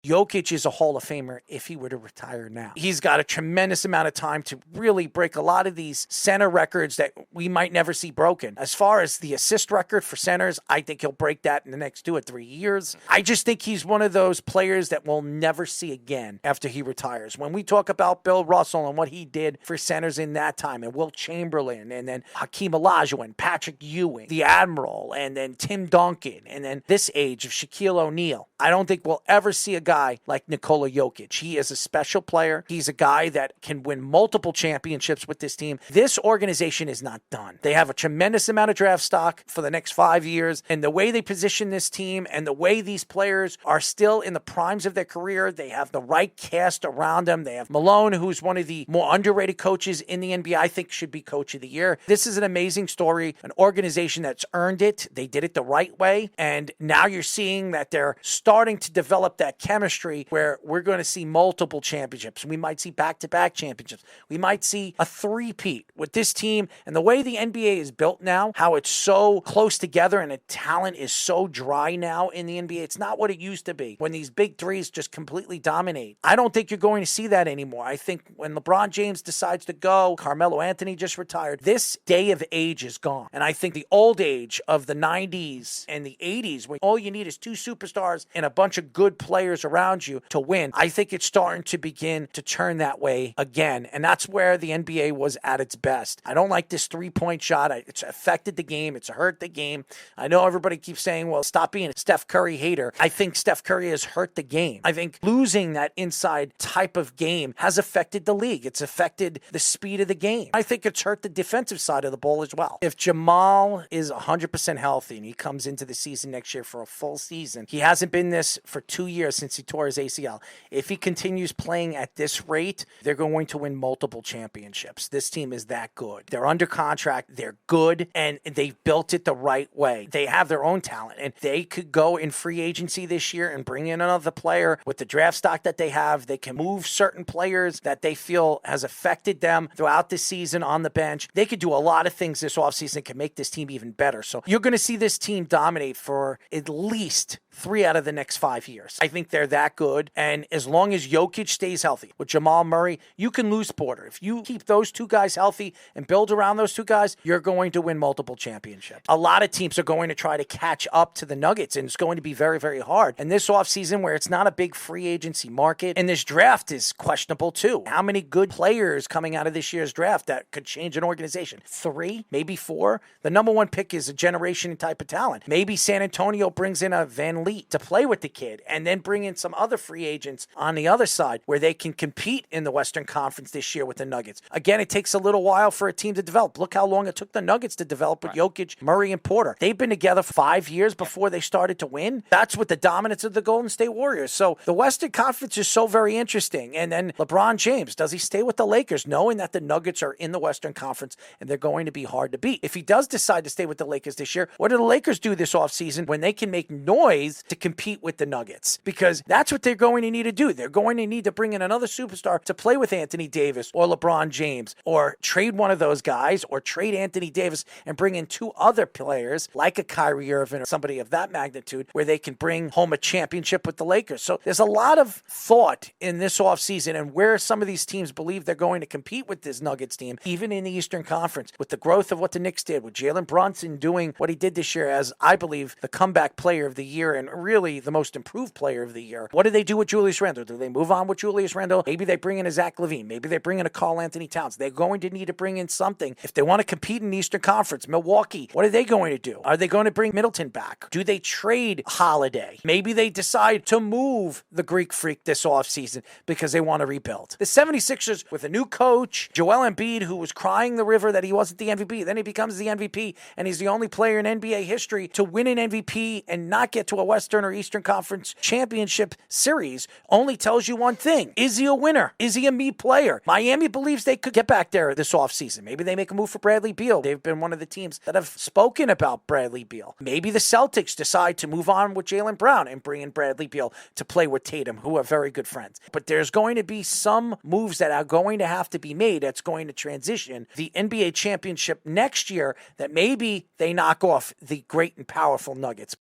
Jokic is a Hall of Famer if he were to retire now. He's got a tremendous amount of time to really break a lot of these center records that we might never see broken. As far as the assist record for centers, I think he'll break that in the next 2 or 3 years. I just think he's one of those players that we'll never see again after he retires. When we talk about Bill Russell and what he did for centers in that time, and Wilt Chamberlain, and then Hakeem Olajuwon, Patrick Ewing, the Admiral, and then Tim Duncan, and then this age of Shaquille O'Neal, I don't think we'll ever see a guy like Nikola Jokic. He is a special player. He's a guy that can win multiple championships with this team. This organization is not done. They have a tremendous amount of draft stock for the next 5 years, and the way they position this team and the way these players are still in the primes of their career, they have the right cast around them. They have Malone, who's one of the more underrated coaches in the NBA, I think should be coach of the year. This is an amazing story, an organization that's earned it. They did it the right way, and now you're seeing that they're starting to develop that chemistry where we're going to see multiple championships. We might see back-to-back championships. We might see a three-peat with this team. And the way the NBA is built now, how it's so close together and the talent is so dry now in the NBA, it's not what it used to be when these big threes just completely dominate. I don't think you're going to see that anymore. I think when LeBron James decides to go, Carmelo Anthony just retired, this day of age is gone. And I think the old age of the 90s and the 80s, when all you need is 2 superstars and a bunch of good players around you to win, I think it's starting to begin to turn that way again. And that's where the NBA was at its best. I don't like this three-point shot. It's affected the game. It's hurt the game. I know everybody keeps saying, well, stop being a Steph Curry hater. I think Steph Curry has hurt the game. I think losing that inside type of game has affected the league. It's affected the speed of the game. I think it's hurt the defensive side of the ball as well. If Jamal is 100% healthy and he comes into the season next year for a full season, he hasn't been this for 2 years since he tore his ACL. If he continues playing at this rate, they're going to win multiple championships. This team is that good. They're under contract. They're good, and they've built it the right way. They have their own talent, and they could go in free agency this year and bring in another player with the draft stock that they have. They can move certain players that they feel has affected them throughout the season on the bench. They could do a lot of things this offseason can make this team even better. So you're going to see this team dominate for at least 3 out of the next 5 years. I think they're that good. And as long as Jokic stays healthy with Jamal Murray, you can lose Porter. If you keep those 2 guys healthy and build around those 2 guys, you're going to win multiple championships. A lot of teams are going to try to catch up to the Nuggets, and it's going to be very, very hard. And this offseason, where it's not a big free agency market, and this draft is questionable too. How many good players coming out of this year's draft that could change an organization? 3, maybe 4. The number 1 pick is a generation type of talent. Maybe San Antonio brings in a Van to play with the kid, and then bring in some other free agents on the other side where they can compete in the Western Conference this year with the Nuggets. Again, it takes a little while for a team to develop. Look how long it took the Nuggets to develop with Jokic, Murray, and Porter. They've been together 5 years before they started to win. That's with the dominance of the Golden State Warriors. So the Western Conference is so very interesting. And then LeBron James, does he stay with the Lakers knowing that the Nuggets are in the Western Conference and they're going to be hard to beat? If he does decide to stay with the Lakers this year, what do the Lakers do this offseason when they can make noise to compete with the Nuggets? Because that's what they're going to need to do. They're going to need to bring in another superstar to play with Anthony Davis or LeBron James, or trade one of those guys, or trade Anthony Davis and bring in 2 other players like a Kyrie Irving or somebody of that magnitude where they can bring home a championship with the Lakers. So there's a lot of thought in this offseason and where some of these teams believe they're going to compete with this Nuggets team, even in the Eastern Conference, with the growth of what the Knicks did, with Jalen Brunson doing what he did this year as, I believe, the comeback player of the year and really the most improved player of the year. What do they do with Julius Randle? Do they move on with Julius Randle? Maybe they bring in a Zach LaVine. Maybe they bring in a Karl Anthony Towns. They're going to need to bring in something. If they want to compete in the Eastern Conference, Milwaukee, what are they going to do? Are they going to bring Middleton back? Do they trade Holiday? Maybe they decide to move the Greek Freak this offseason because they want to rebuild. The 76ers, with a new coach, Joel Embiid, who was crying the river that he wasn't the MVP, then he becomes the MVP, and he's the only player in NBA history to win an MVP and not get to a Western or Eastern Conference championship series, only tells you one thing. Is he a winner? Is he a me player? Miami believes they could get back there this offseason. Maybe they make a move for Bradley Beal. They've been one of the teams that have spoken about Bradley Beal. Maybe the Celtics decide to move on with Jaylen Brown and bring in Bradley Beal to play with Tatum, who are very good friends. But there's going to be some moves that are going to have to be made that's going to transition the NBA championship next year, that maybe they knock off the great and powerful Nuggets.